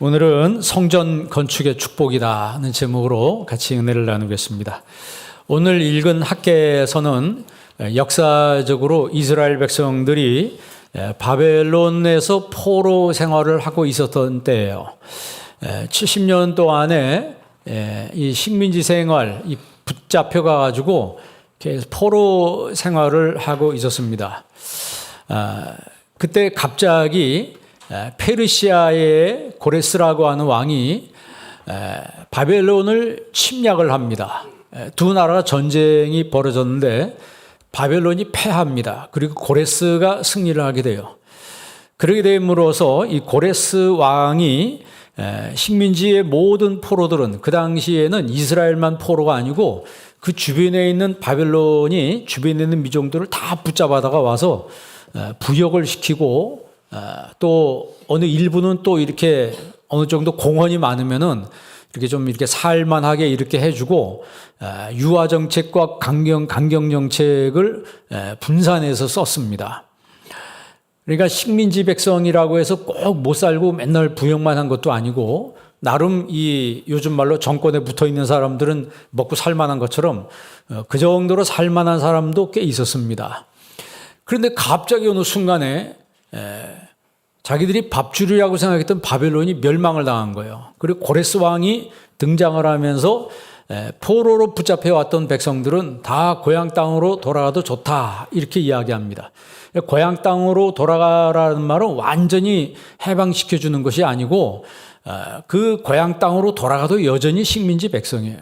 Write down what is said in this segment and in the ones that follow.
오늘은 성전 건축의 축복이라는 제목으로 같이 은혜를 나누겠습니다. 오늘 읽은 학개서는 역사적으로 이스라엘 백성들이 바벨론에서 포로 생활을 하고 있었던 때예요. 70년 동안에 이 식민지 생활 붙잡혀 가지고 포로 생활을 하고 있었습니다. 그때 갑자기 페르시아의 고레스라고 하는 왕이 바벨론을 침략을 합니다. 두 나라가 전쟁이 벌어졌는데 바벨론이 패합니다. 그리고 고레스가 승리를 하게 돼요. 그렇게 됨으로써 이 고레스 왕이 식민지의 모든 포로들은 그 당시에는 이스라엘만 포로가 아니고 그 주변에 있는 바벨론이 주변에 있는 미종들을 다 붙잡아다가 와서 부역을 시키고 또 어느 일부는 또 이렇게 어느 정도 공헌이 많으면은 이렇게 좀 이렇게 살만하게 이렇게 해주고 유화 정책과 강경 정책을 분산해서 썼습니다. 그러니까 식민지 백성이라고 해서 꼭 못 살고 맨날 부역만 한 것도 아니고 나름 이 요즘 말로 정권에 붙어 있는 사람들은 먹고 살만한 것처럼 그 정도로 살만한 사람도 꽤 있었습니다. 그런데 갑자기 어느 순간에 자기들이 밥줄이라고 생각했던 바벨론이 멸망을 당한 거예요. 그리고 고레스 왕이 등장을 하면서 포로로 붙잡혀왔던 백성들은 다 고향 땅으로 돌아가도 좋다 이렇게 이야기합니다. 고향 땅으로 돌아가라는 말은 완전히 해방시켜주는 것이 아니고 그 고향 땅으로 돌아가도 여전히 식민지 백성이에요.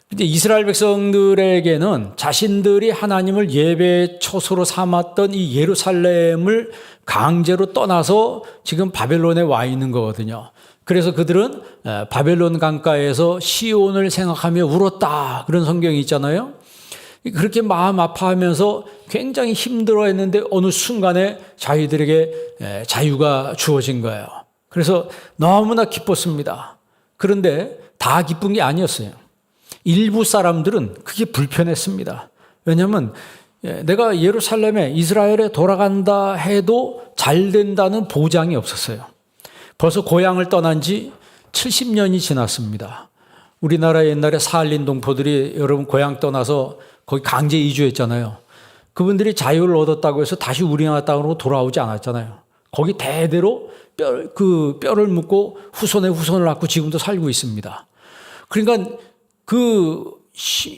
근데 이스라엘 백성들에게는 자신들이 하나님을 예배 처소로 삼았던 이 예루살렘을 강제로 떠나서 지금 바벨론에 와 있는 거거든요. 그래서 그들은 바벨론 강가에서 시온을 생각하며 울었다. 그런 성경이 있잖아요. 그렇게 마음 아파하면서 굉장히 힘들어했는데 어느 순간에 자기들에게 자유가 주어진 거예요. 그래서 너무나 기뻤습니다. 그런데 다 기쁜 게 아니었어요. 일부 사람들은 그게 불편했습니다. 왜냐하면 내가 예루살렘에 이스라엘에 돌아간다 해도 잘 된다는 보장이 없었어요. 벌써 고향을 떠난 지 70년이 지났습니다. 우리나라 옛날에 사할린 동포들이 여러분 고향 떠나서 거기 강제 이주했잖아요. 그분들이 자유를 얻었다고 해서 다시 우리나라 땅으로 돌아오지 않았잖아요. 거기 대대로 뼈를 묻고 후손의 후손을 낳고 지금도 살고 있습니다. 그러니까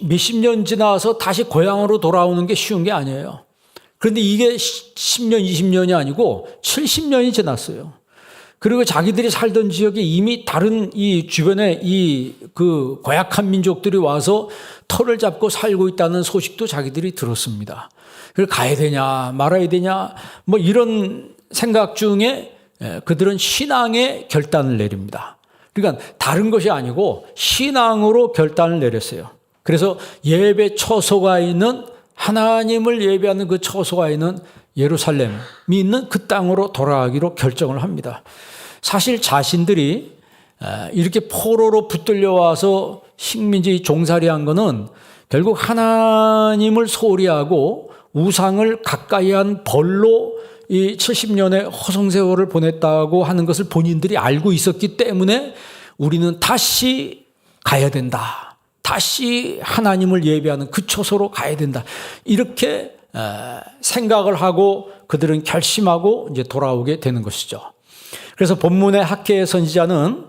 몇십 년 지나서 다시 고향으로 돌아오는 게 쉬운 게 아니에요. 그런데 이게 10년, 20년이 아니고 70년이 지났어요. 그리고 자기들이 살던 지역에 이미 다른 이 주변에 그 고약한 민족들이 와서 터를 잡고 살고 있다는 소식도 자기들이 들었습니다. 그래서 가야 되냐, 말아야 되냐, 뭐 이런 생각 중에 그들은 신앙의 결단을 내립니다. 그러니까 다른 것이 아니고 신앙으로 결단을 내렸어요. 그래서 예배 처소가 있는 하나님을 예배하는 그 처소가 있는 예루살렘이 있는 그 땅으로 돌아가기로 결정을 합니다. 사실 자신들이 이렇게 포로로 붙들려 와서 식민지 종살이한 거는 결국 하나님을 소리하고 우상을 가까이 한 벌로 이 70년의 허송세월을 보냈다고 하는 것을 본인들이 알고 있었기 때문에 우리는 다시 가야 된다. 다시 하나님을 예배하는 그 처소로 가야 된다. 이렇게 생각을 하고 그들은 결심하고 이제 돌아오게 되는 것이죠. 그래서 본문의 학개 선지자는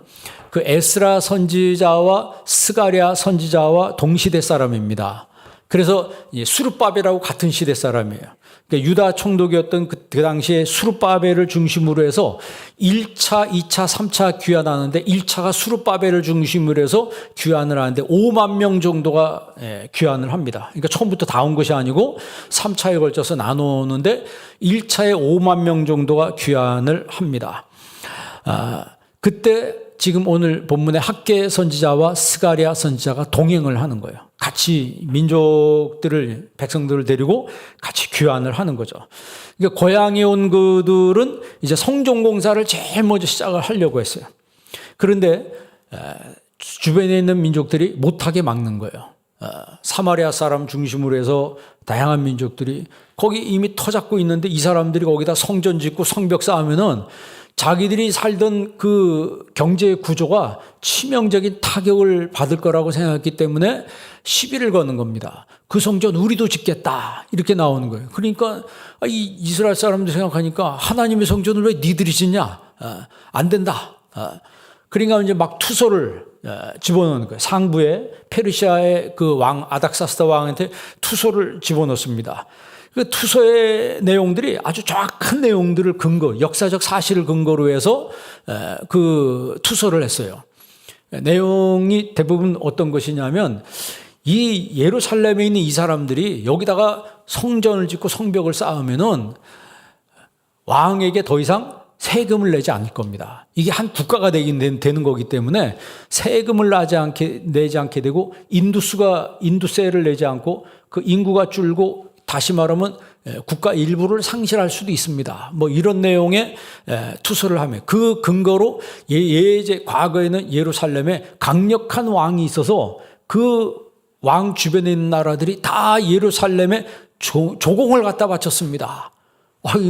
그 에스라 선지자와 스가랴 선지자와 동시대 사람입니다. 그래서 수룹바벨하고 같은 시대 사람이에요. 그러니까 유다 총독이었던 그 당시에 수룹바벨을 중심으로 해서 1차, 2차, 3차 귀환하는데 1차가 수룹바벨을 중심으로 해서 귀환을 하는데 5만 명 정도가 귀환을 합니다. 그러니까 처음부터 다 온 것이 아니고 3차에 걸쳐서 나누는데 1차에 5만 명 정도가 귀환을 합니다. 그때 지금 오늘 본문의 학개 선지자와 스가랴 선지자가 동행을 하는 거예요. 같이 민족들을, 백성들을 데리고 같이 귀환을 하는 거죠. 그러니까 고향에 온 그들은 이제 성전 공사를 제일 먼저 시작을 하려고 했어요. 그런데 주변에 있는 민족들이 못하게 막는 거예요. 사마리아 사람 중심으로 해서 다양한 민족들이 거기 이미 터 잡고 있는데 이 사람들이 거기다 성전 짓고 성벽 쌓으면은 자기들이 살던 그 경제 구조가 치명적인 타격을 받을 거라고 생각했기 때문에 시비를 거는 겁니다. 그 성전 우리도 짓겠다 이렇게 나오는 거예요. 그러니까 이 이스라엘 사람들 생각하니까 하나님의 성전을 왜 니들이 짓냐? 안 된다. 그러니까 이제 막 투소를 집어넣는 거예요. 상부에 페르시아의 그 왕 아닥사스다 왕한테 투소를 집어넣습니다. 그 투서의 내용들이 아주 정확한 내용들을 역사적 사실을 근거로 해서 그 투서를 했어요. 내용이 대부분 어떤 것이냐면 이 예루살렘에 있는 이 사람들이 여기다가 성전을 짓고 성벽을 쌓으면은 왕에게 더 이상 세금을 내지 않을 겁니다. 이게 한 국가가 되는 거기 때문에 세금을 내지 않게 되고 인두세를 내지 않고 그 인구가 줄고 다시 말하면 국가 일부를 상실할 수도 있습니다. 뭐 이런 내용의 투서를 하며 그 근거로 예제 과거에는 예루살렘에 강력한 왕이 있어서 그 왕 주변에 있는 나라들이 다 예루살렘에 조공을 갖다 바쳤습니다.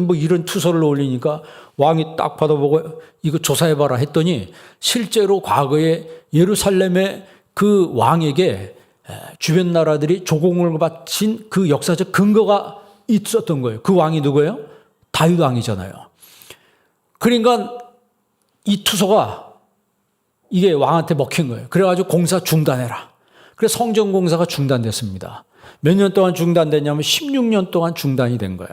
뭐 이런 투서를 올리니까 왕이 딱 받아보고 이거 조사해봐라 했더니 실제로 과거에 예루살렘의 그 왕에게 주변 나라들이 조공을 바친 그 역사적 근거가 있었던 거예요. 그 왕이 누구예요? 다윗 왕이잖아요. 그러니까 이 투서가 이게 왕한테 먹힌 거예요. 그래가지고 공사 중단해라. 그래서 성전 공사가 중단됐습니다. 몇 년 동안 중단됐냐면 16년 동안 중단이 된 거예요.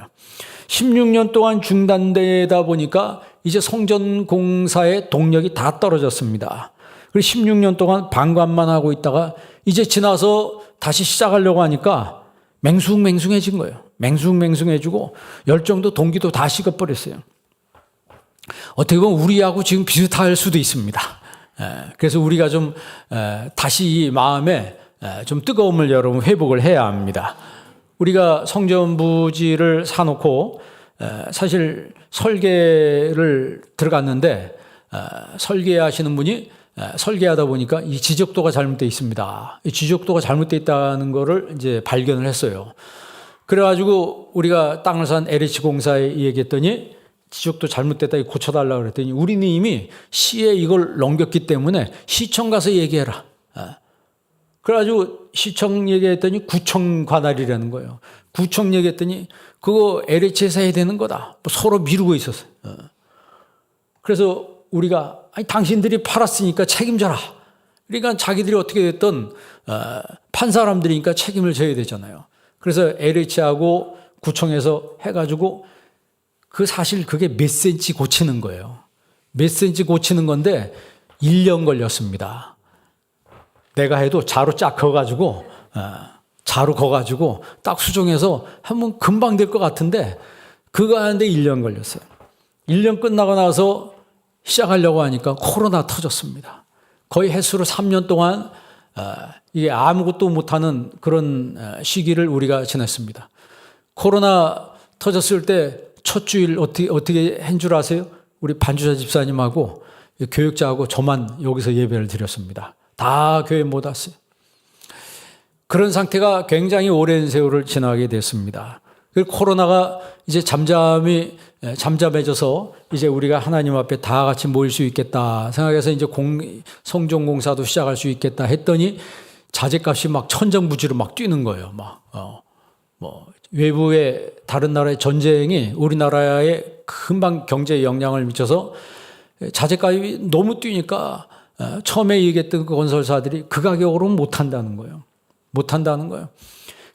16년 동안 중단되다 보니까 이제 성전 공사의 동력이 다 떨어졌습니다. 그래서 16년 동안 방관만 하고 있다가 이제 지나서 다시 시작하려고 하니까 맹숭맹숭해진 거예요. 맹숭맹숭해지고 열정도 동기도 다 식어버렸어요. 어떻게 보면 우리하고 지금 비슷할 수도 있습니다. 그래서 우리가 좀 다시 이 마음에 좀 뜨거움을 여러분 회복을 해야 합니다. 우리가 성전 부지를 사놓고 사실 설계를 들어갔는데 설계하시는 분이 설계하다 보니까 이 지적도가 잘못되어 있습니다. 이 지적도가 잘못되어 있다는 거를 이제 발견을 했어요. 그래가지고 우리가 땅을 산 LH 공사에 얘기했더니 지적도 잘못됐다 고쳐달라고 그랬더니 우리는 이미 시에 이걸 넘겼기 때문에 시청 가서 얘기해라. 그래가지고 시청 얘기했더니 구청 관할이라는 거예요. 구청 얘기했더니 그거 LH에서 해야 되는 거다. 서로 미루고 있었어요. 그래서 우리가 아니 당신들이 팔았으니까 책임져라. 그러니까 자기들이 어떻게 됐든 판 사람들이니까 책임을 져야 되잖아요. 그래서 LH하고 구청에서 해가지고 그 사실 그게 몇 센치 고치는 거예요. 몇 센치 고치는 건데 1년 걸렸습니다. 내가 해도 자로 쫙 그어가지고 딱 수정해서 하면 금방 될 것 같은데 그거 하는데 1년 걸렸어요. 1년 끝나고 나서 시작하려고 하니까 코로나 터졌습니다. 거의 횟수로 3년 동안 이게 아무것도 못하는 그런 시기를 우리가 지냈습니다. 코로나 터졌을 때 첫 주일 어떻게 한 줄 아세요? 우리 반주자 집사님하고 교육자하고 저만 여기서 예배를 드렸습니다. 다 교회 못 왔어요. 그런 상태가 굉장히 오랜 세월을 지나게 됐습니다. 코로나가 이제 잠잠해져서 이제 우리가 하나님 앞에 다 같이 모일 수 있겠다 생각해서 이제 성전 공사도 시작할 수 있겠다 했더니 자재값이 막 천정부지로 막 뛰는 거예요. 외부의 다른 나라의 전쟁이 우리나라에 금방 경제에 영향을 미쳐서 자재값이 너무 뛰니까 처음에 얘기했던 그 건설사들이 그 가격으로는 못한다는 거예요.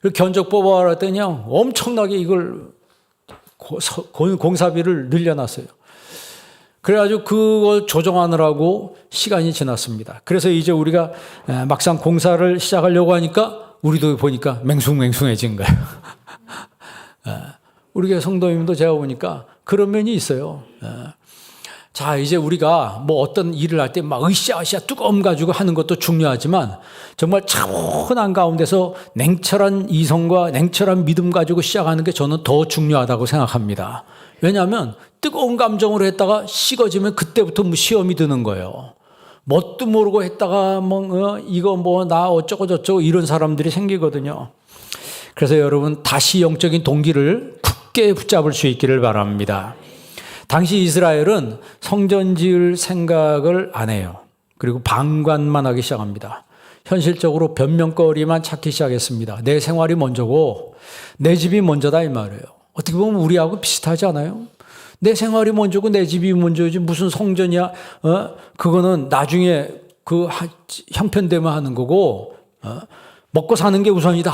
그리고 견적 뽑아라 했더니 엄청나게 이걸 공사비를 늘려놨어요. 그래가지고 그걸 조정하느라고 시간이 지났습니다. 그래서 이제 우리가 막상 공사를 시작하려고 하니까 우리도 보니까 맹숭맹숭해진 거예요. 우리 교회 성도님도 제가 보니까 그런 면이 있어요. 자, 이제 우리가 뭐 어떤 일을 할 때 막 으쌰으쌰 뜨거움 가지고 하는 것도 중요하지만 정말 차분한 가운데서 냉철한 이성과 냉철한 믿음 가지고 시작하는 게 저는 더 중요하다고 생각합니다. 왜냐하면 뜨거운 감정으로 했다가 식어지면 그때부터 시험이 드는 거예요. 뭣도 모르고 했다가 이거 나 어쩌고 저쩌고 이런 사람들이 생기거든요. 그래서 여러분 다시 영적인 동기를 굳게 붙잡을 수 있기를 바랍니다. 당시 이스라엘은 성전 지을 생각을 안 해요. 그리고 방관만 하기 시작합니다. 현실적으로 변명거리만 찾기 시작했습니다. 내 생활이 먼저고 내 집이 먼저다 이 말이에요. 어떻게 보면 우리하고 비슷하지 않아요? 내 생활이 먼저고 내 집이 먼저지 무슨 성전이야? 그거는 나중에 그 형편되면 하는 거고 먹고 사는 게 우선이다.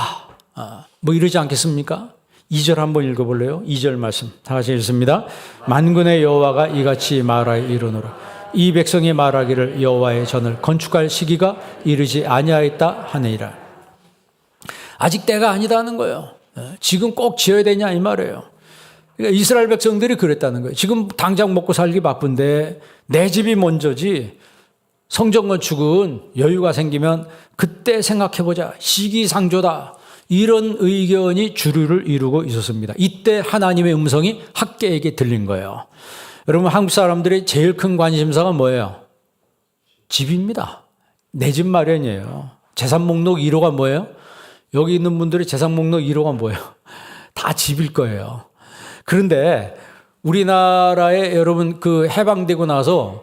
뭐 이러지 않겠습니까? 2절 한번 읽어볼래요? 2절 말씀 다 같이 읽습니다. 만군의 여호와가 이같이 말하여 이르노라. 이 백성이 말하기를 여호와의 전을 건축할 시기가 이르지 아니하였다 하느니라. 아직 때가 아니다는 거예요. 지금 꼭 지어야 되냐 이 말이에요. 그러니까 이스라엘 백성들이 그랬다는 거예요. 지금 당장 먹고 살기 바쁜데 내 집이 먼저지 성전 건축은 여유가 생기면 그때 생각해보자. 시기상조다. 이런 의견이 주류를 이루고 있었습니다. 이때 하나님의 음성이 학개에게 들린 거예요. 여러분 한국 사람들의 제일 큰 관심사가 뭐예요? 집입니다. 내 집 마련이에요. 재산 목록 1호가 뭐예요? 여기 있는 분들의 재산 목록 1호가 뭐예요? 다 집일 거예요. 그런데 우리나라에 여러분 그 해방되고 나서의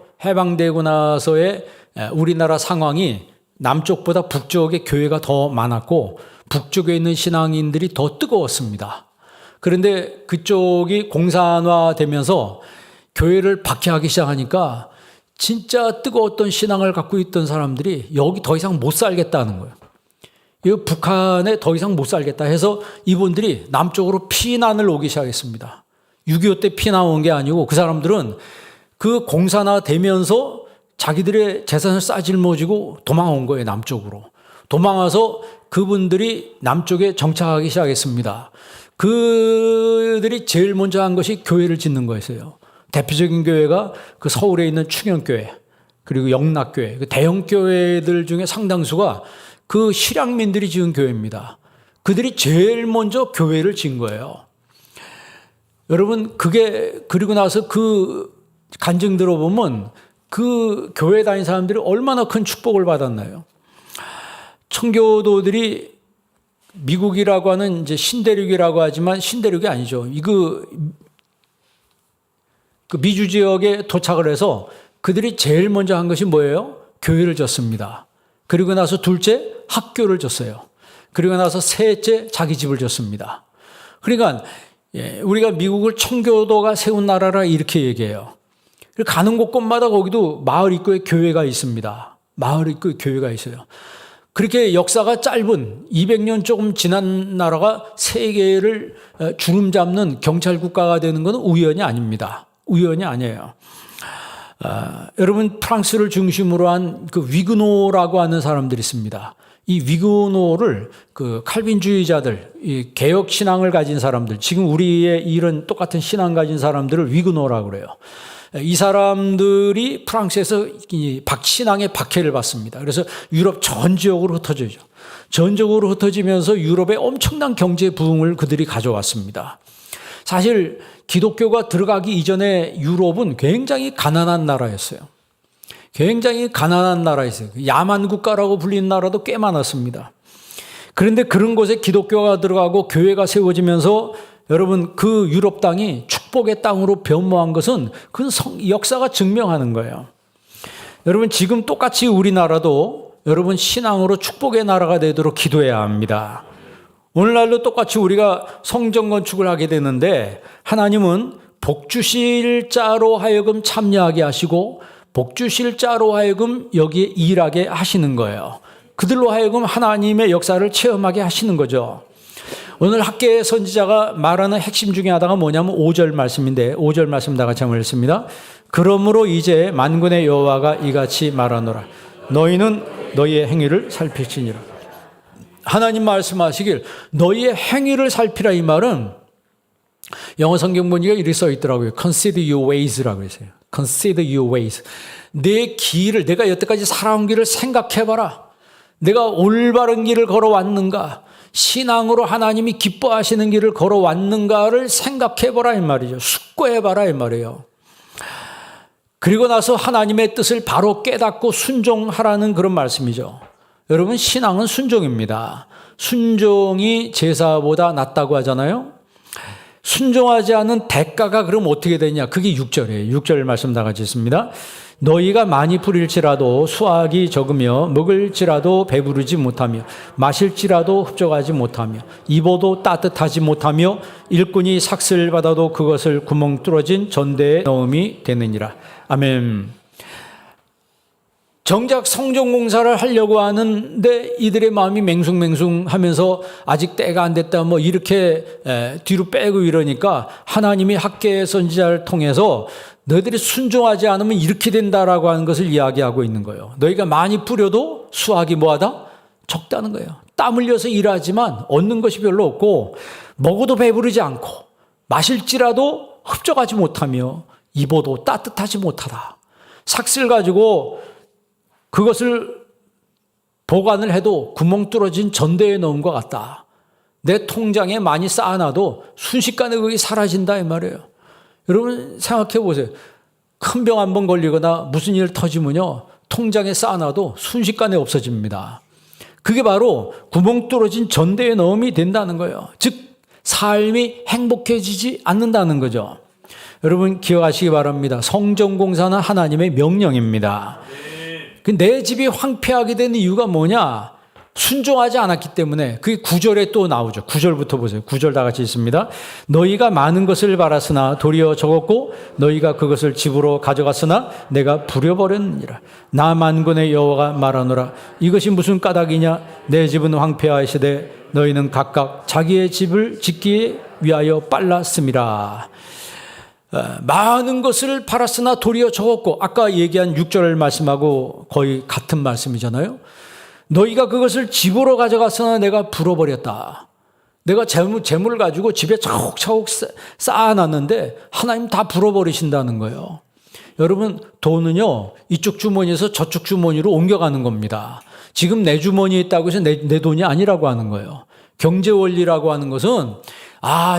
우리나라 상황이 남쪽보다 북쪽에 교회가 더 많았고 북쪽에 있는 신앙인들이 더 뜨거웠습니다. 그런데 그쪽이 공산화되면서 교회를 박해하기 시작하니까 진짜 뜨거웠던 신앙을 갖고 있던 사람들이 여기 더 이상 못 살겠다는 거예요. 이 북한에 더 이상 못 살겠다 해서 이분들이 남쪽으로 피난을 오기 시작했습니다. 6.25 때 피난 온 게 아니고 그 사람들은 그 공산화되면서 자기들의 재산을 싸질머지고 도망온 거예요. 남쪽으로. 도망와서 그분들이 남쪽에 정착하기 시작했습니다. 그들이 제일 먼저 한 것이 교회를 짓는 거였어요. 대표적인 교회가 그 서울에 있는 충영교회 그리고 영락교회 그 대형 교회들 중에 상당수가 그 실향민들이 지은 교회입니다. 그들이 제일 먼저 교회를 지은 거예요. 여러분 그리고 나서 그 간증 들어보면 그 교회 다닌 사람들이 얼마나 큰 축복을 받았나요? 청교도들이 미국이라고 하는 이제 신대륙이라고 하지만 신대륙이 아니죠. 그 미주 지역에 도착을 해서 그들이 제일 먼저 한 것이 뭐예요? 교회를 졌습니다. 그리고 나서 둘째 학교를 졌어요. 그리고 나서 셋째 자기 집을 졌습니다. 그러니까 우리가 미국을 청교도가 세운 나라라 이렇게 얘기해요. 가는 곳곳마다 거기도 마을 입구에 교회가 있습니다. 마을 입구에 교회가 있어요. 그렇게 역사가 짧은 200년 조금 지난 나라가 세계를 주름잡는 경찰 국가가 되는 것은 우연이 아닙니다. 우연이 아니에요. 여러분 프랑스를 중심으로 한 그 위그노라고 하는 사람들이 있습니다. 이 위그노를 그 칼빈주의자들, 이 개혁 신앙을 가진 사람들, 지금 우리의 이런 똑같은 신앙 가진 사람들을 위그노라고 그래요. 이 사람들이 프랑스에서 신앙의 박해를 받습니다. 그래서 유럽 전 지역으로 흩어지죠. 전적으로 흩어지면서 유럽에 엄청난 경제 부흥을 그들이 가져왔습니다. 사실 기독교가 들어가기 이전에 유럽은 굉장히 가난한 나라였어요. 굉장히 가난한 나라였어요. 야만 국가라고 불리는 나라도 꽤 많았습니다. 그런데 그런 곳에 기독교가 들어가고 교회가 세워지면서 여러분 그 유럽 땅이 축복의 땅으로 변모한 것은 그 역사가 증명하는 거예요. 여러분 지금 똑같이 우리나라도 여러분 신앙으로 축복의 나라가 되도록 기도해야 합니다. 오늘날도 똑같이 우리가 성전 건축을 하게 되는데 하나님은 복주실 자로 하여금 참여하게 하시고 복주실 자로 하여금 여기에 일하게 하시는 거예요. 그들로 하여금 하나님의 역사를 체험하게 하시는 거죠. 오늘 학계 선지자가 말하는 핵심 중에 하나가 뭐냐면 5절 말씀인데 5절 말씀 다 같이 한번 읽습니다. 그러므로 이제 만군의 여호와가 이같이 말하노라. 너희는 너희의 행위를 살필지니라. 하나님 말씀하시길 너희의 행위를 살피라 이 말은 영어 성경 보니까 이렇게 써 있더라고요. Consider your ways라고 했어요. Consider your ways. 내 길을 내가 여태까지 살아온 길을 생각해봐라. 내가 올바른 길을 걸어왔는가? 신앙으로 하나님이 기뻐하시는 길을 걸어왔는가를 생각해봐라 이 말이죠. 숙고해봐라 이 말이에요. 그리고 나서 하나님의 뜻을 바로 깨닫고 순종하라는 그런 말씀이죠. 여러분 신앙은 순종입니다. 순종이 제사보다 낫다고 하잖아요. 순종하지 않은 대가가 그럼 어떻게 되냐? 그게 6절이에요. 6절 말씀 다 같이 있습니다. 너희가 많이 부릴지라도 수확이 적으며 먹을지라도 배부르지 못하며 마실지라도 흡족하지 못하며 입어도 따뜻하지 못하며 일꾼이 삭슬 받아도 그것을 구멍 뚫어진 전대에 넣음이 되느니라. 아멘. 정작 성전공사를 하려고 하는데 이들의 마음이 맹숭맹숭하면서 아직 때가 안 됐다 뭐 이렇게 뒤로 빼고 이러니까 하나님이 학계 선지자를 통해서 너희들이 순종하지 않으면 이렇게 된다라고 하는 것을 이야기하고 있는 거예요. 너희가 많이 뿌려도 수확이 뭐하다? 적다는 거예요. 땀 흘려서 일하지만 얻는 것이 별로 없고 먹어도 배부르지 않고 마실지라도 흡족하지 못하며 입어도 따뜻하지 못하다. 삭슬 가지고 그것을 보관을 해도 구멍 뚫어진 전대에 넣은 것 같다. 내 통장에 많이 쌓아놔도 순식간에 그게 사라진다 이 말이에요. 여러분 생각해 보세요. 큰 병 한 번 걸리거나 무슨 일 터지면요. 통장에 쌓아놔도 순식간에 없어집니다. 그게 바로 구멍 뚫어진 전대에 넣음이 된다는 거예요. 즉 삶이 행복해지지 않는다는 거죠. 여러분 기억하시기 바랍니다. 성전공사는 하나님의 명령입니다. 내 집이 황폐하게 된 이유가 뭐냐? 순종하지 않았기 때문에. 그게 9절에 또 나오죠. 9절부터 보세요. 9절 다 같이 있습니다. 너희가 많은 것을 바랐으나 도리어 적었고 너희가 그것을 집으로 가져갔으나 내가 부려버렸느니라. 나 만군의 여호와가 말하노라. 이것이 무슨 까닭이냐? 내 집은 황폐하시되 너희는 각각 자기의 집을 짓기 위하여 빨랐음이라. 많은 것을 팔았으나 도리어 적었고, 아까 얘기한 6절 말씀하고 거의 같은 말씀이잖아요. 너희가 그것을 집으로 가져갔으나 내가 불어버렸다. 내가 재물을 가지고 집에 차곡차곡 쌓아놨는데 하나님 다 불어버리신다는 거예요. 여러분 돈은요 이쪽 주머니에서 저쪽 주머니로 옮겨가는 겁니다. 지금 내 주머니에 있다고 해서 내 돈이 아니라고 하는 거예요. 경제 원리라고 하는 것은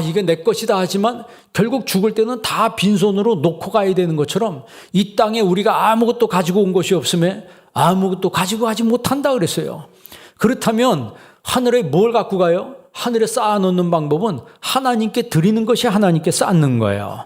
이게 내 것이다 하지만 결국 죽을 때는 다 빈손으로 놓고 가야 되는 것처럼 이 땅에 우리가 아무것도 가지고 온 것이 없음에 아무것도 가지고 가지 못한다 그랬어요. 그렇다면 하늘에 뭘 갖고 가요? 하늘에 쌓아놓는 방법은 하나님께 드리는 것이 하나님께 쌓는 거예요.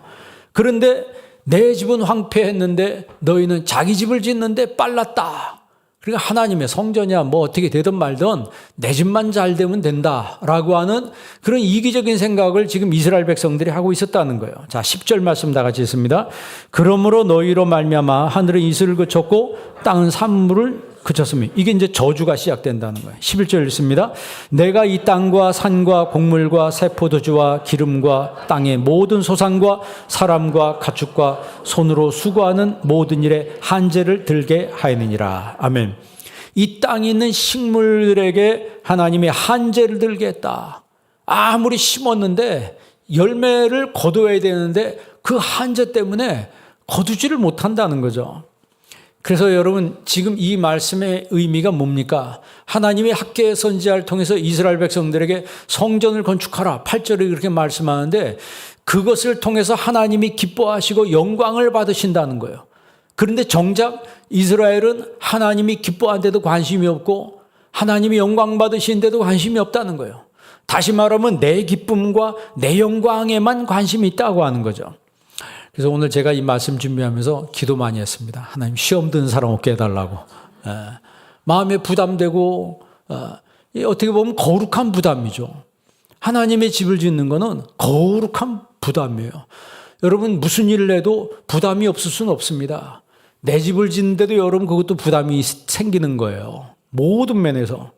그런데 내 집은 황폐했는데 너희는 자기 집을 짓는데 빨랐다. 그러니까 하나님의 성전이야 뭐 어떻게 되든 말든 내 집만 잘 되면 된다라고 하는 그런 이기적인 생각을 지금 이스라엘 백성들이 하고 있었다는 거예요. 자, 10절 말씀 다 같이 있습니다. 그러므로 너희로 말미암아 하늘은 이슬을 그쳤고 땅은 산물을 그쳤으며, 이게 이제 저주가 시작된다는 거예요. 11절 읽습니다. 내가 이 땅과 산과 곡물과 새 포도주와 기름과 땅의 모든 소산과 사람과 가축과 손으로 수고하는 모든 일에 한제를 들게 하였느니라. 아멘. 이 땅에 있는 식물들에게 하나님이 한제를 들게 했다. 아무리 심었는데 열매를 거둬야 되는데 그 한제 때문에 거두지를 못한다는 거죠. 그래서 여러분 지금 이 말씀의 의미가 뭡니까? 하나님이 학계 선지자를 통해서 이스라엘 백성들에게 성전을 건축하라 8절에 그렇게 말씀하는데 그것을 통해서 하나님이 기뻐하시고 영광을 받으신다는 거예요. 그런데 정작 이스라엘은 하나님이 기뻐하는데도 관심이 없고 하나님이 영광 받으시는데도 관심이 없다는 거예요. 다시 말하면 내 기쁨과 내 영광에만 관심이 있다고 하는 거죠. 그래서 오늘 제가 이 말씀 준비하면서 기도 많이 했습니다. 하나님 시험 드는 사람 없게 해달라고. 마음에 부담되고 어떻게 보면 거룩한 부담이죠. 하나님의 집을 짓는 거는 거룩한 부담이에요. 여러분 무슨 일을 해도 부담이 없을 수는 없습니다. 내 집을 짓는데도 여러분 그것도 부담이 생기는 거예요. 모든 면에서.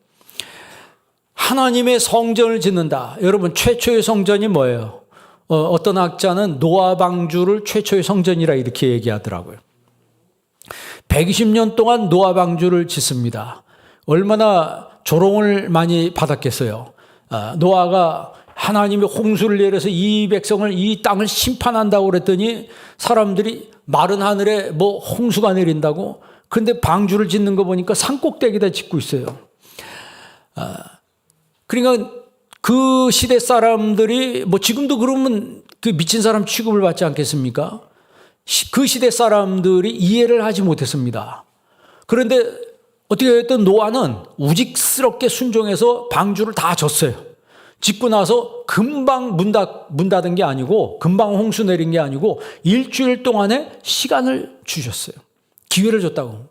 하나님의 성전을 짓는다. 여러분 최초의 성전이 뭐예요? 어떤 학자는 노아 방주를 최초의 성전이라 이렇게 얘기하더라고요. 120년 동안 노아 방주를 짓습니다. 얼마나 조롱을 많이 받았겠어요. 노아가 하나님이 홍수를 내려서 이 백성을 이 땅을 심판한다고 그랬더니 사람들이 마른 하늘에 뭐 홍수가 내린다고. 그런데 방주를 짓는 거 보니까 산꼭대기에다 짓고 있어요. 그러니까 그 시대 사람들이 뭐 지금도 그러면 그 미친 사람 취급을 받지 않겠습니까? 그 시대 사람들이 이해를 하지 못했습니다. 그런데 어떻게 했든 노아는 우직스럽게 순종해서 방주를 다 졌어요. 짓고 나서 금방 문 닫은 게 아니고 금방 홍수 내린 게 아니고 일주일 동안의 시간을 주셨어요. 기회를 줬다고.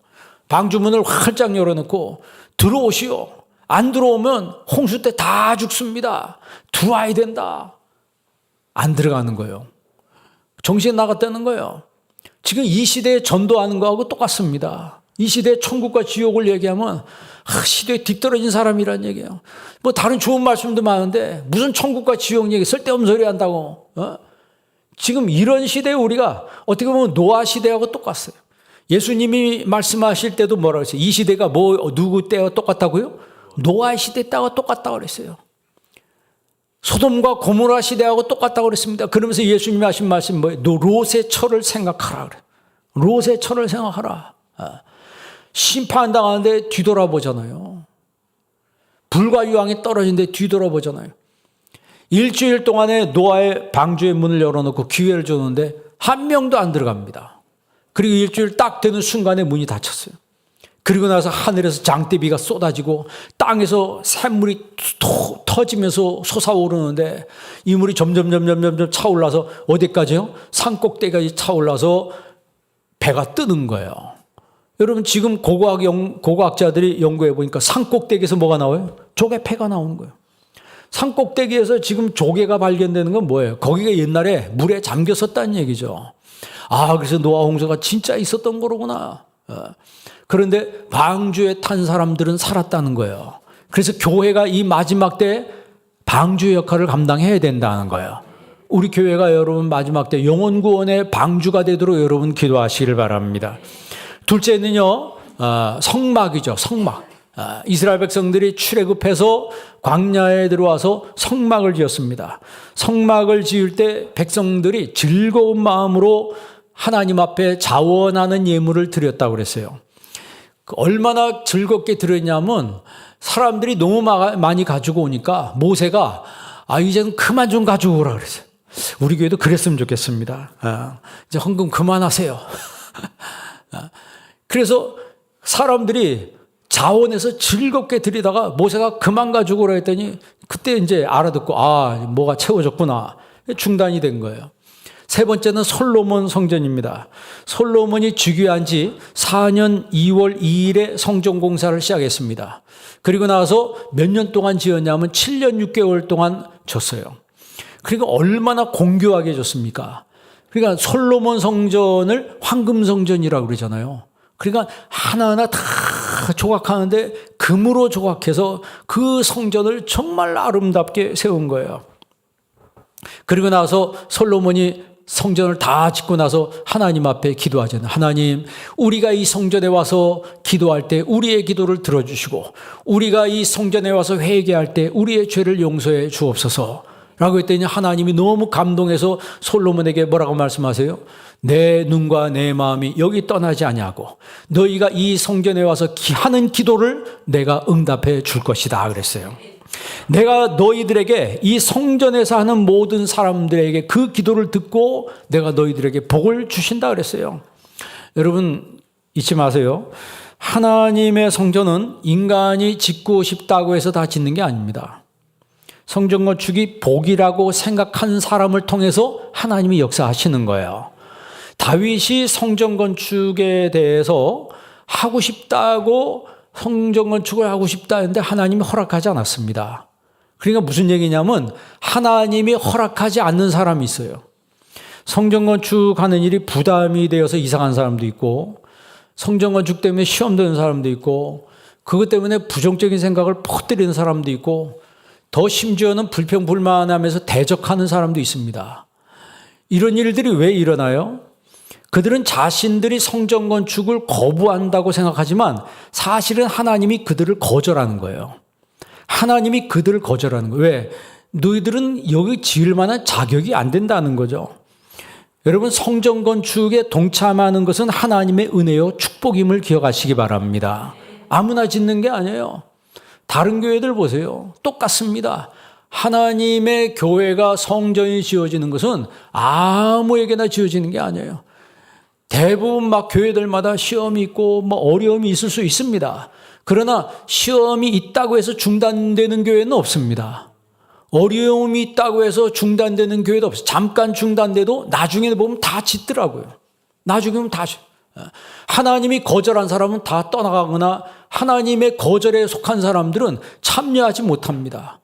방주문을 활짝 열어놓고 들어오시오. 안 들어오면 홍수 때 다 죽습니다. 들어와야 된다. 안 들어가는 거예요. 정신 나갔다는 거예요. 지금 이 시대에 전도하는 거하고 똑같습니다. 이 시대에 천국과 지옥을 얘기하면 시대에 뒤떨어진 사람이란 얘기예요. 뭐 다른 좋은 말씀도 많은데 무슨 천국과 지옥 얘기 쓸데없는 소리 한다고. 지금 이런 시대에 우리가 어떻게 보면 노아 시대하고 똑같아요. 예수님이 말씀하실 때도 뭐라고 했어요? 이 시대가 누구 때와 똑같다고요? 노아 시대 때와 똑같다고 그랬어요. 소돔과 고모라 시대하고 똑같다고 그랬습니다. 그러면서 예수님이 하신 말씀이 뭐예요? 너 롯의 철을 생각하라 그래. 롯의 철을 생각하라. 심판당하는데 뒤돌아보잖아요. 불과 유황이 떨어진데 뒤돌아보잖아요. 일주일 동안에 노아의 방주의 문을 열어놓고 기회를 줬는데 한 명도 안 들어갑니다. 그리고 일주일 딱 되는 순간에 문이 닫혔어요. 그리고 나서 하늘에서 장대비가 쏟아지고 땅에서 샘물이 터지면서 솟아오르는데 이 물이 점점 차올라서 어디까지요? 산꼭대기까지 차올라서 배가 뜨는 거예요. 여러분 지금 고고학자들이 연구해 보니까 산꼭대기에서 뭐가 나와요? 조개 폐가 나오는 거예요. 산꼭대기에서 지금 조개가 발견되는 건 뭐예요? 거기가 옛날에 물에 잠겼었다는 얘기죠. 그래서 노아 홍수가 진짜 있었던 거로구나. 그런데 방주에 탄 사람들은 살았다는 거예요. 그래서 교회가 이 마지막 때 방주의 역할을 감당해야 된다는 거예요. 우리 교회가 여러분 마지막 때 영혼 구원의 방주가 되도록 여러분 기도하시길 바랍니다. 둘째는요, 성막이죠. 성막. 이스라엘 백성들이 출애굽해서 광야에 들어와서 성막을 지었습니다. 성막을 지을 때 백성들이 즐거운 마음으로 하나님 앞에 자원하는 예물을 드렸다고 그랬어요. 얼마나 즐겁게 드렸냐면 사람들이 너무 많이 가지고 오니까 모세가 이제는 그만 좀 가지고 오라 그랬어요. 우리 교회도 그랬으면 좋겠습니다. 이제 헌금 그만하세요. 그래서 사람들이 자원해서 즐겁게 드리다가 모세가 그만 가지고 오라 했더니 그때 이제 알아듣고 뭐가 채워졌구나. 중단이 된 거예요. 세 번째는 솔로몬 성전입니다. 솔로몬이 즉위한 지 4년 2월 2일에 성전 공사를 시작했습니다. 그리고 나서 몇 년 동안 지었냐면 7년 6개월 동안 졌어요. 그러니까 얼마나 공교하게 졌습니까? 그러니까 솔로몬 성전을 황금 성전이라고 그러잖아요. 그러니까 하나하나 다 조각하는데 금으로 조각해서 그 성전을 정말 아름답게 세운 거예요. 그리고 나서 솔로몬이 성전을 다 짓고 나서 하나님 앞에 기도하잖아요. 하나님, 우리가 이 성전에 와서 기도할 때 우리의 기도를 들어주시고 우리가 이 성전에 와서 회개할 때 우리의 죄를 용서해 주옵소서 라고 했더니 하나님이 너무 감동해서 솔로몬에게 뭐라고 말씀하세요? 내 눈과 내 마음이 여기 떠나지 아니하고 너희가 이 성전에 와서 하는 기도를 내가 응답해 줄 것이다 그랬어요. 내가 너희들에게 이 성전에서 하는 모든 사람들에게 그 기도를 듣고 내가 너희들에게 복을 주신다 그랬어요. 여러분 잊지 마세요. 하나님의 성전은 인간이 짓고 싶다고 해서 다 짓는 게 아닙니다. 성전 건축이 복이라고 생각한 사람을 통해서 하나님이 역사하시는 거예요. 다윗이 성전 건축에 대해서 하고 싶다고 성전 건축을 하고 싶다 했는데 하나님이 허락하지 않았습니다. 그러니까 무슨 얘기냐면 하나님이 허락하지 않는 사람이 있어요. 성전 건축하는 일이 부담이 되어서 이상한 사람도 있고 성전 건축 때문에 시험 드는 사람도 있고 그것 때문에 부정적인 생각을 퍼뜨리는 사람도 있고 더 심지어는 불평불만하면서 대적하는 사람도 있습니다. 이런 일들이 왜 일어나요? 그들은 자신들이 성전 건축을 거부한다고 생각하지만 사실은 하나님이 그들을 거절하는 거예요. 하나님이 그들을 거절하는 거예요. 왜? 너희들은 여기 지을 만한 자격이 안 된다는 거죠. 여러분 성전 건축에 동참하는 것은 하나님의 은혜요 축복임을 기억하시기 바랍니다. 아무나 짓는 게 아니에요. 다른 교회들 보세요. 똑같습니다. 하나님의 교회가 성전이 지어지는 것은 아무에게나 지어지는 게 아니에요. 대부분 막 교회들마다 시험이 있고 뭐 어려움이 있을 수 있습니다. 그러나 시험이 있다고 해서 중단되는 교회는 없습니다. 어려움이 있다고 해서 중단되는 교회도 없어요. 잠깐 중단돼도 나중에 보면 다 짓더라고요. 나중에 보면 다 하나님이 거절한 사람은 다 떠나가거나 하나님의 거절에 속한 사람들은 참여하지 못합니다.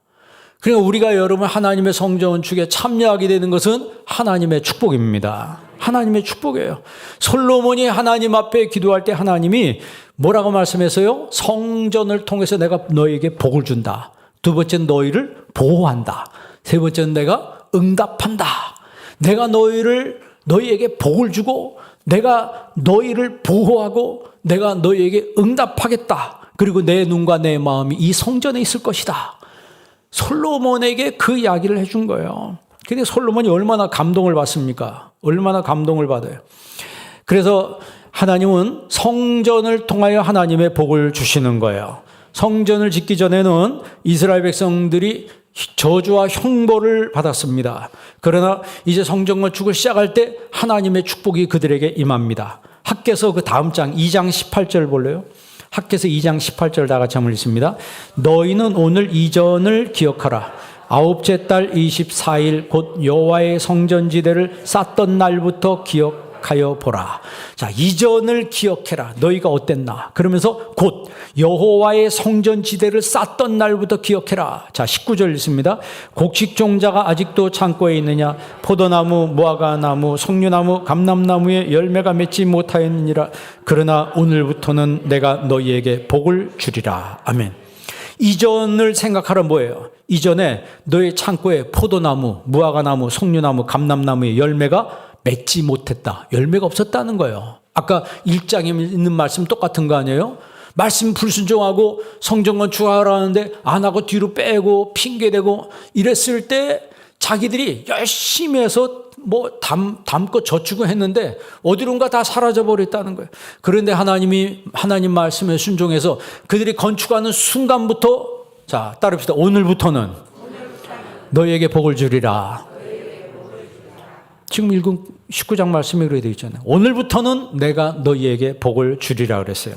그러니까 우리가 여러분 하나님의 성전 건축에 참여하게 되는 것은 하나님의 축복입니다. 하나님의 축복이에요. 솔로몬이 하나님 앞에 기도할 때 하나님이 뭐라고 말씀했어요? 성전을 통해서 내가 너에게 복을 준다. 두 번째는 너희를 보호한다. 세 번째는 내가 응답한다. 내가 너희에게 복을 주고 내가 너희를 보호하고 내가 너희에게 응답하겠다. 그리고 내 눈과 내 마음이 이 성전에 있을 것이다. 솔로몬에게 그 이야기를 해준 거예요. 근데 솔로몬이 얼마나 감동을 받습니까? 얼마나 감동을 받아요. 그래서 하나님은 성전을 통하여 하나님의 복을 주시는 거예요. 성전을 짓기 전에는 이스라엘 백성들이 저주와 형벌을 받았습니다. 그러나 이제 성전 건축을 시작할 때 하나님의 축복이 그들에게 임합니다. 학개서 그 다음 장 2장 18절 볼래요? 학개서 2장 18절 다 같이 한번 읽습니다. 너희는 오늘 이전을 기억하라. 아홉째 달 24일 곧 여호와의 성전지대를 쌓던 날부터 기억하여 보라. 자, 이전을 기억해라. 너희가 어땠나? 그러면서 곧 여호와의 성전지대를 쌓던 날부터 기억해라. 자, 19절 읽습니다. 곡식 종자가 아직도 창고에 있느냐? 포도나무, 무화과나무, 석류나무, 감람나무에 열매가 맺지 못하였느니라. 그러나 오늘부터는 내가 너희에게 복을 주리라. 아멘. 이전을 생각하라 뭐예요? 이전에 너의 창고에 포도나무, 무화과나무, 석류나무, 감람나무의 열매가 맺지 못했다. 열매가 없었다는 거예요. 아까 1장에 있는 말씀 똑같은 거 아니에요? 말씀 불순종하고 성전 건축하라는데 안 하고 뒤로 빼고 핑계대고 이랬을 때 자기들이 열심히 해서 뭐 담고 저축을 했는데 어디론가 다 사라져 버렸다는 거예요. 그런데 하나님 말씀에 순종해서 그들이 건축하는 순간부터 자, 따릅시다. 오늘부터는 너희에게 복을 주리라. 지금 읽은 19장 말씀에 그렇게 되어 있잖아요. 오늘부터는 내가 너희에게 복을 주리라 그랬어요.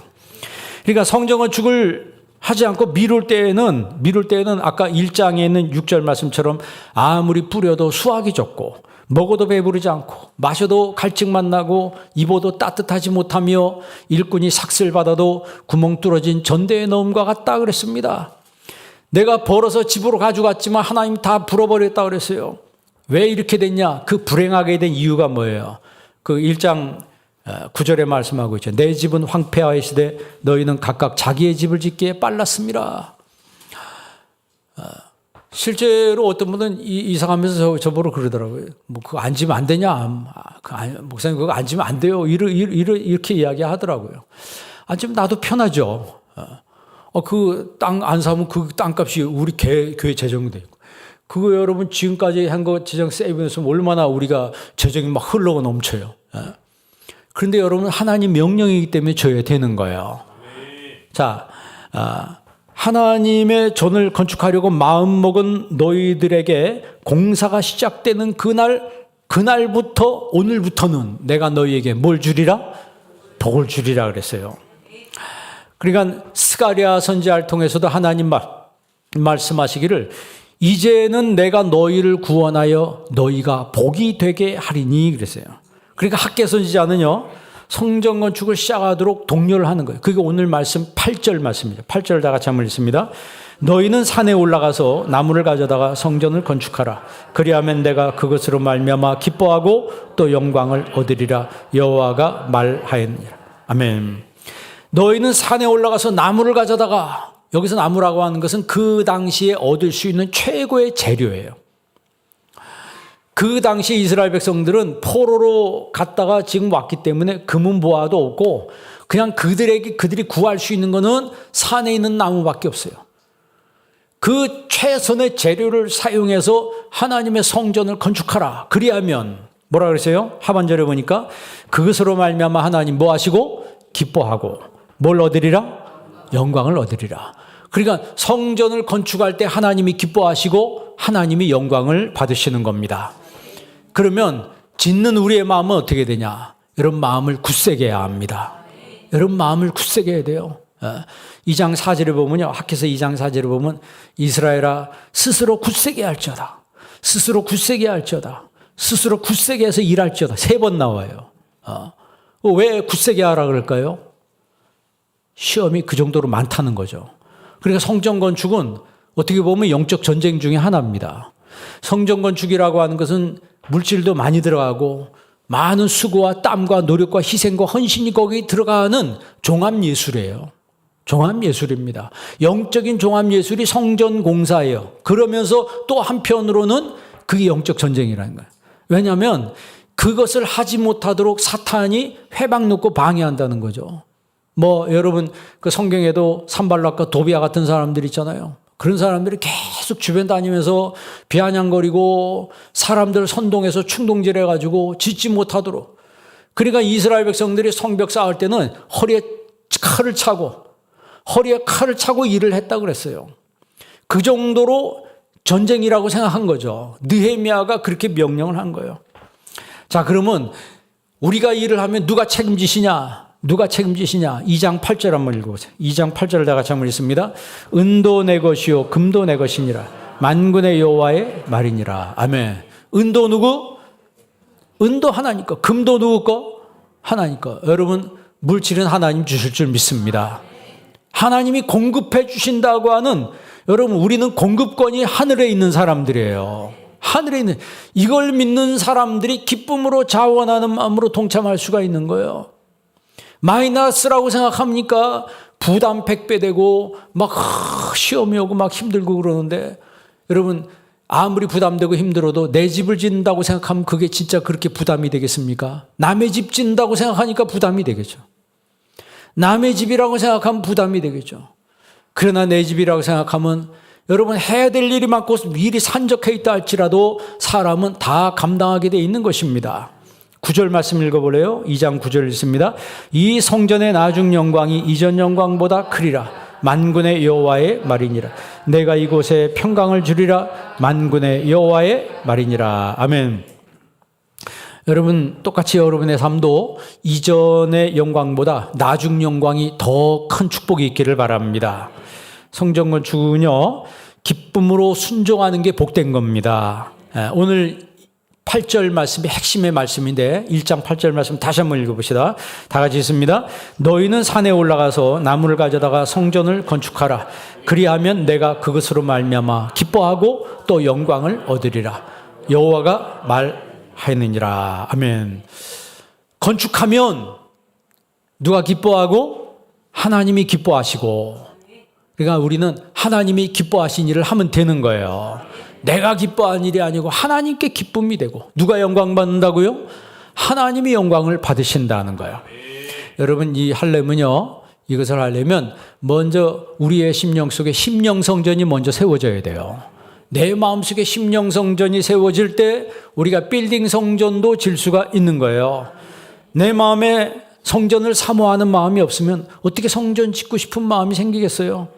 그러니까 성전 건축을 하지 않고 미룰 때에는 아까 1장에 있는 6절 말씀처럼 아무리 뿌려도 수확이 적고 먹어도 배부르지 않고 마셔도 갈증만 나고 입어도 따뜻하지 못하며 일꾼이 삭슬 받아도 구멍 뚫어진 전대에 넣음과 같다 그랬습니다. 내가 벌어서 집으로 가져갔지만 하나님 다 불어버렸다 그랬어요. 왜 이렇게 됐냐? 그 불행하게 된 이유가 뭐예요? 그 1장 9절에 말씀하고 있죠. 내 집은 황폐하여지되 너희는 각각 자기의 집을 짓기에 빨랐습니다. 실제로 어떤 분은 이사가면서 저보러 그러더라고요. 뭐 그거 안 지면 안 되냐? 목사님 그거 안 지면 안 돼요. 이렇게 이야기하더라고요. 안 지면 나도 편하죠. 그 땅 안 사면 그 땅값이 우리 교회 재정이 되고. 그거 여러분 지금까지 한 거 재정 세이브해서 얼마나 우리가 재정이 막 흘러가 넘쳐요. 그런데 여러분 하나님 명령이기 때문에 줘야 되는 거예요. 자, 하나님의 전을 건축하려고 마음먹은 너희들에게 공사가 시작되는 그날부터 오늘부터는 내가 너희에게 뭘 주리라? 복을 주리라 그랬어요. 그러니까 스가랴 선지자를 통해서도 하나님 말씀하시기를 이제는 내가 너희를 구원하여 너희가 복이 되게 하리니 그랬어요. 그러니까 학개 선지자는요 성전 건축을 시작하도록 독려를 하는 거예요. 그게 오늘 말씀 8절 말씀입니다. 8절 다 같이 한번 읽습니다. 너희는 산에 올라가서 나무를 가져다가 성전을 건축하라. 그리하면 내가 그것으로 말미암아 기뻐하고 또 영광을 얻으리라. 여호와가 말하였느니라. 아멘. 너희는 산에 올라가서 나무를 가져다가, 여기서 나무라고 하는 것은 그 당시에 얻을 수 있는 최고의 재료예요. 그 당시 이스라엘 백성들은 포로로 갔다가 지금 왔기 때문에 금은 보화도 없고 그냥 그들이 구할 수 있는 거는 산에 있는 나무밖에 없어요. 그 최선의 재료를 사용해서 하나님의 성전을 건축하라. 그리하면 뭐라 그랬어요? 하반절에 보니까 그것으로 말미암아 하나님 뭐 하시고 기뻐하고 뭘 얻으리라? 영광을 얻으리라. 그러니까 성전을 건축할 때 하나님이 기뻐하시고 하나님이 영광을 받으시는 겁니다. 그러면 짓는 우리의 마음은 어떻게 되냐? 여러분 마음을 굳세게 해야 합니다. 여러분 마음을 굳세게 해야 돼요. 2장 4절에 보면요. 학개서 2장 4절에 보면 이스라엘아 스스로 굳세게 할지어다. 스스로 굳세게 할지어다. 스스로 굳세게 해서 일할지어다. 3번 나와요. 왜 굳세게 하라 그럴까요? 시험이 그 정도로 많다는 거죠. 그러니까 성전 건축은 어떻게 보면 영적 전쟁 중에 하나입니다. 성전 건축이라고 하는 것은 물질도 많이 들어가고 많은 수고와 땀과 노력과 희생과 헌신이 거기 들어가는 종합예술이에요. 종합예술입니다. 영적인 종합예술이 성전 공사예요. 그러면서 또 한편으로는 그게 영적 전쟁이라는 거예요. 왜냐하면 그것을 하지 못하도록 사탄이 회방 놓고 방해한다는 거죠. 여러분 그 성경에도 산발락과 도비아 같은 사람들 있잖아요. 그런 사람들이 계속 주변 다니면서 비아냥거리고 사람들 선동해서 충동질해가지고 짓지 못하도록. 그러니까 이스라엘 백성들이 성벽 쌓을 때는 허리에 칼을 차고 일을 했다고 그랬어요. 그 정도로 전쟁이라고 생각한 거죠. 느헤미야가 그렇게 명령을 한 거예요. 자, 그러면 우리가 일을 하면 누가 책임지시냐? 2장 8절 한번 읽어보세요. 2장 8절을 다 같이 한번 읽습니다. 은도 내 것이요 금도 내 것이니라. 만군의 여호와의 말이니라. 아멘. 은도 누구? 은도 하나님 거. 금도 누구 거? 하나님 거. 여러분 물질은 하나님 주실 줄 믿습니다. 하나님이 공급해 주신다고 하는, 여러분 우리는 공급권이 하늘에 있는 사람들이에요. 하늘에 있는, 이걸 믿는 사람들이 기쁨으로 자원하는 마음으로 동참할 수가 있는 거예요. 마이너스라고 생각합니까? 부담 100배 되고 막 시험이 오고 막 힘들고 그러는데, 여러분 아무리 부담되고 힘들어도 내 집을 짓는다고 생각하면 그게 진짜 그렇게 부담이 되겠습니까? 남의 집 짓는다고 생각하니까 부담이 되겠죠. 남의 집이라고 생각하면 부담이 되겠죠. 그러나 내 집이라고 생각하면, 여러분 해야 될 일이 많고 일이 산적해 있다 할지라도 사람은 다 감당하게 되어 있는 것입니다. 9절 말씀 읽어볼래요? 2장 9절 읽습니다. 이 성전의 나중 영광이 이전 영광보다 크리라. 만군의 여호와의 말이니라. 내가 이곳에 평강을 주리라. 만군의 여호와의 말이니라. 아멘. 여러분 똑같이 여러분의 삶도 이전의 영광보다 나중 영광이 더 큰 축복이 있기를 바랍니다. 성전 건축은요, 기쁨으로 순종하는 게 복된 겁니다. 오늘 8절 말씀이 핵심의 말씀인데 1장 8절 말씀 다시 한번 읽어봅시다. 다 같이 읽습니다. 너희는 산에 올라가서 나무를 가져다가 성전을 건축하라. 그리하면 내가 그것으로 말미암아 기뻐하고 또 영광을 얻으리라. 여호와가 말하느니라. 아멘. 건축하면 누가 기뻐하고? 하나님이 기뻐하시고. 그러니까 우리는 하나님이 기뻐하신 일을 하면 되는 거예요. 내가 기뻐한 일이 아니고 하나님께 기쁨이 되고. 누가 영광 받는다고요? 하나님이 영광을 받으신다는 거예요. 여러분 이것을 하려면 먼저 우리의 심령 속에 심령성전이 먼저 세워져야 돼요. 내 마음속에 심령성전이 세워질 때 우리가 빌딩 성전도 질 수가 있는 거예요. 내 마음에 성전을 사모하는 마음이 없으면 어떻게 성전 짓고 싶은 마음이 생기겠어요?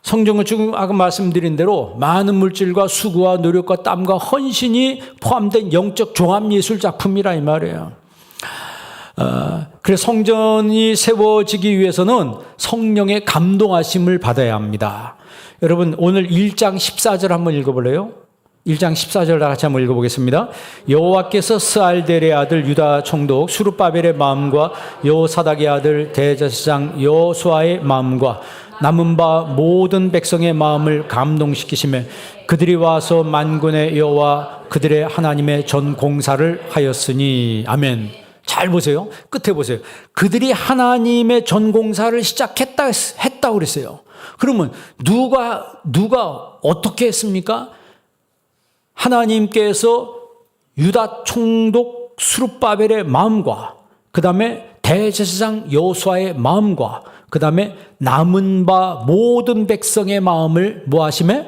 성전 건축은 아까 말씀드린 대로 많은 물질과 수고와 노력과 땀과 헌신이 포함된 영적 종합예술 작품이라 이 말이에요. 그래서 성전이 세워지기 위해서는 성령의 감동하심을 받아야 합니다. 여러분 오늘 1장 14절 한번 읽어볼래요? 1장 14절 다 같이 한번 읽어보겠습니다. 여호와께서 스알델의 아들 유다 총독 수룹바벨의 마음과 여호사닥의 아들 대제사장 여호수아의 마음과 남은 바 모든 백성의 마음을 감동시키시며 그들이 와서 만군의 여호와 그들의 하나님의 전 공사를 하였으니. 아멘. 잘 보세요. 끝에 보세요. 그들이 하나님의 전 공사를 했다고 그랬어요. 그러면 누가 어떻게 했습니까? 하나님께서 유다 총독 수룹바벨의 마음과 그 다음에 대제사장 여호수아의 마음과 그 다음에 남은 바 모든 백성의 마음을 뭐 하시매?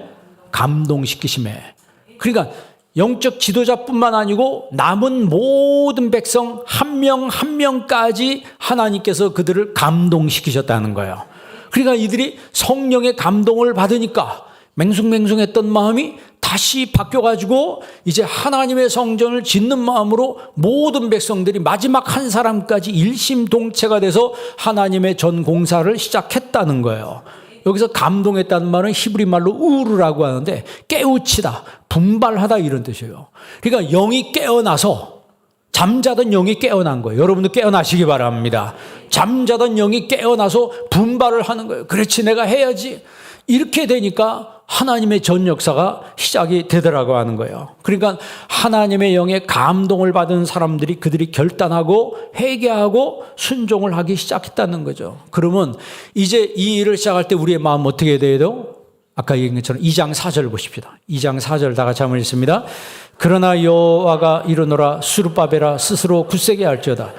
감동시키시매. 그러니까 영적 지도자뿐만 아니고 남은 모든 백성 한 명 한 명까지 하나님께서 그들을 감동시키셨다는 거예요. 그러니까 이들이 성령의 감동을 받으니까 맹숭맹숭했던 마음이 다시 바뀌어가지고 이제 하나님의 성전을 짓는 마음으로 모든 백성들이 마지막 한 사람까지 일심동체가 돼서 하나님의 전 공사를 시작했다는 거예요. 여기서 감동했다는 말은 히브리 말로 우르라고 하는데 깨우치다, 분발하다 이런 뜻이에요. 그러니까 영이 깨어나서 잠자던 영이 깨어난 거예요. 여러분도 깨어나시기 바랍니다. 잠자던 영이 깨어나서 분발을 하는 거예요. 그렇지, 내가 해야지. 이렇게 되니까 하나님의 전 역사가 시작이 되더라고 하는 거예요. 그러니까 하나님의 영의 감동을 받은 사람들이 그들이 결단하고 회개하고 순종을 하기 시작했다는 거죠. 그러면 이제 이 일을 시작할 때 우리의 마음 어떻게 돼요? 아까 얘기한 것처럼 2장 4절 보십시다. 2장 4절 다 같이 한번 읽습니다. 그러나 여호와가 이르노라 스룹바벨아 스스로 굳세게 할지어다.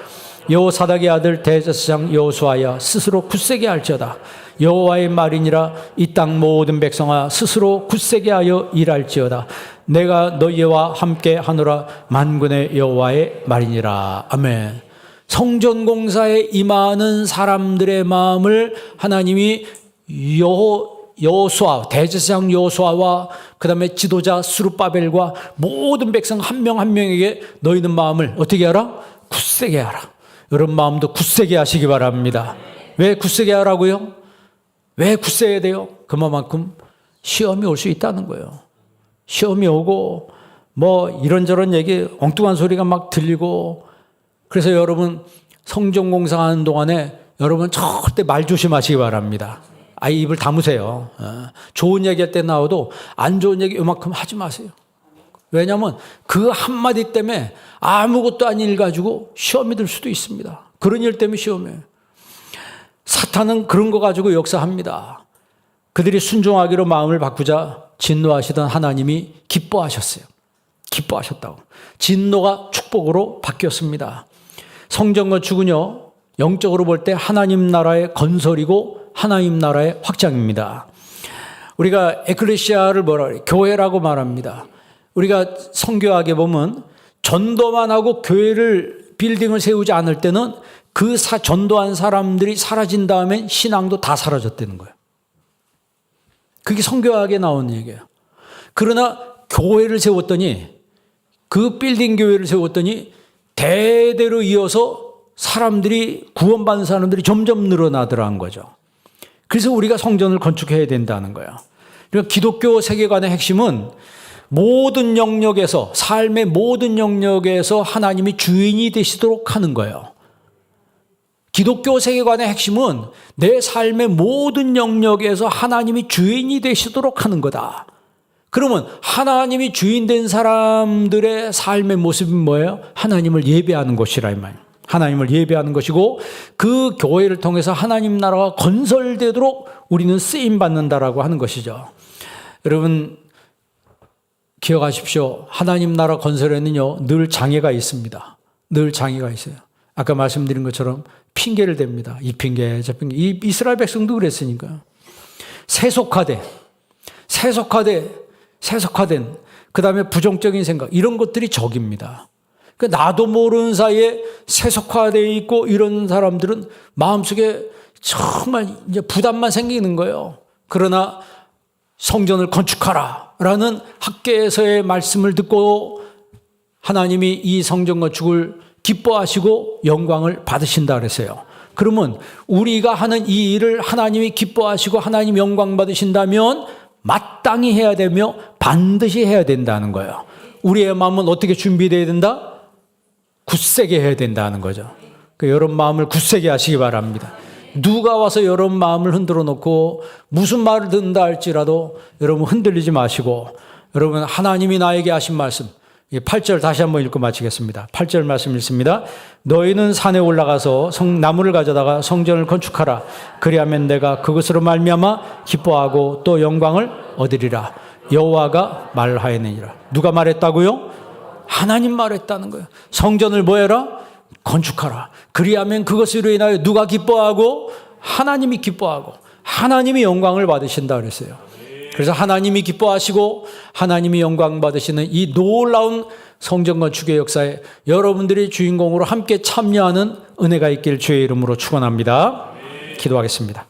여호사닥의 아들 대제사장 여호수아야 스스로 굳세게 할지어다. 여호와의 말이니라 이 땅 모든 백성아 스스로 굳세게 하여 일할지어다. 내가 너희와 함께 하노라 만군의 여호와의 말이니라. 아멘. 성전 공사에 임하는 사람들의 마음을 하나님이 여호수아 대제사장 여호수아와 그다음에 지도자 스룹바벨과 모든 백성 한 명 한 명에게 너희는 마음을 어떻게 하라? 굳세게 하라. 여러분 마음도 굳세게 하시기 바랍니다. 왜 굳세게 하라고요? 왜 굳세야 돼요? 그만큼 시험이 올 수 있다는 거예요. 시험이 오고 뭐 이런저런 얘기 엉뚱한 소리가 막 들리고 그래서 여러분 성전 공사하는 동안에 여러분 절대 말 조심하시기 바랍니다. 아이 입을 다무세요. 좋은 얘기할 때 나와도 안 좋은 얘기 요만큼 하지 마세요. 왜냐하면 그 한마디 때문에 아무것도 아닌 일 가지고 시험이 들 수도 있습니다. 그런 일 때문에 시험이에요. 사탄은 그런 거 가지고 역사합니다. 그들이 순종하기로 마음을 바꾸자 진노하시던 하나님이 기뻐하셨어요. 기뻐하셨다고. 진노가 축복으로 바뀌었습니다. 성전 건축은요, 영적으로 볼 때 하나님 나라의 건설이고 하나님 나라의 확장입니다. 우리가 에클레시아를 뭐라 그래요? 교회라고 말합니다. 우리가 성교학에 보면 전도만 하고 교회를 빌딩을 세우지 않을 때는 그 전도한 사람들이 사라진 다음엔 신앙도 다 사라졌다는 거예요. 그게 성교학에 나오는 얘기예요. 그러나 교회를 세웠더니 그 빌딩 교회를 세웠더니 대대로 이어서 사람들이 구원받는 사람들이 점점 늘어나더라는 거죠. 그래서 우리가 성전을 건축해야 된다는 거예요. 그러니까 기독교 세계관의 핵심은 모든 영역에서 삶의 모든 영역에서 하나님이 주인이 되시도록 하는 거예요. 기독교 세계관의 핵심은 내 삶의 모든 영역에서 하나님이 주인이 되시도록 하는 거다. 그러면 하나님이 주인 된 사람들의 삶의 모습이 뭐예요? 하나님을 예배하는 것이라 이 말이에요. 하나님을 예배하는 것이고 그 교회를 통해서 하나님 나라가 건설되도록 우리는 쓰임받는다라고 하는 것이죠. 여러분 기억하십시오. 하나님 나라 건설에는요 늘 장애가 있습니다. 늘 장애가 있어요. 아까 말씀드린 것처럼 핑계를 댑니다. 이 핑계 저 핑계. 이 이스라엘 백성도 그랬으니까요. 세속화된 그 다음에 부정적인 생각 이런 것들이 적입니다. 그러니까 나도 모르는 사이에 세속화되어 있고 이런 사람들은 마음속에 정말 이제 부담만 생기는 거예요. 그러나 성전을 건축하라 라는 학계에서의 말씀을 듣고 하나님이 이 성전 건축을 기뻐하시고 영광을 받으신다 그랬어요. 그러면 우리가 하는 이 일을 하나님이 기뻐하시고 하나님 영광 받으신다면 마땅히 해야 되며 반드시 해야 된다는 거예요. 우리의 마음은 어떻게 준비되어야 된다? 굳세게 해야 된다는 거죠. 그러니까 여러분 마음을 굳세게 하시기 바랍니다. 누가 와서 여러분 마음을 흔들어 놓고 무슨 말을 듣는다 할지라도 여러분 흔들리지 마시고 여러분 하나님이 나에게 하신 말씀 8절 다시 한번 읽고 마치겠습니다. 8절 말씀 읽습니다. 너희는 산에 올라가서 나무를 가져다가 성전을 건축하라. 그리하면 내가 그것으로 말미암아 기뻐하고 또 영광을 얻으리라. 여호와가 말하였느니라. 누가 말했다고요? 하나님 말했다는 거예요. 성전을 뭐 해라? 건축하라. 그리하면 그것으로 인하여 누가 기뻐하고? 하나님이 기뻐하고 하나님이 영광을 받으신다 그랬어요. 그래서 하나님이 기뻐하시고 하나님이 영광 받으시는 이 놀라운 성전 건축의 역사에 여러분들이 주인공으로 함께 참여하는 은혜가 있길 주의 이름으로 축원합니다. 기도하겠습니다.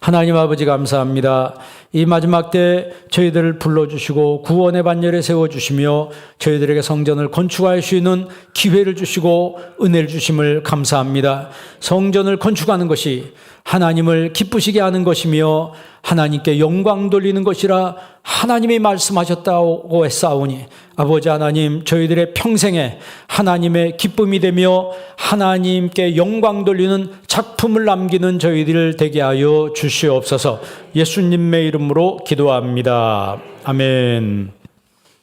하나님 아버지 감사합니다. 이 마지막 때 저희들을 불러주시고 구원의 반열에 세워주시며 저희들에게 성전을 건축할 수 있는 기회를 주시고 은혜를 주심을 감사합니다. 성전을 건축하는 것이 하나님을 기쁘시게 하는 것이며 하나님께 영광 돌리는 것이라 하나님이 말씀하셨다고 했사오니 아버지 하나님, 저희들의 평생에 하나님의 기쁨이 되며 하나님께 영광 돌리는 작품을 남기는 저희들 되게 하여 주시옵소서. 예수님의 이름으로 기도합니다. 아멘.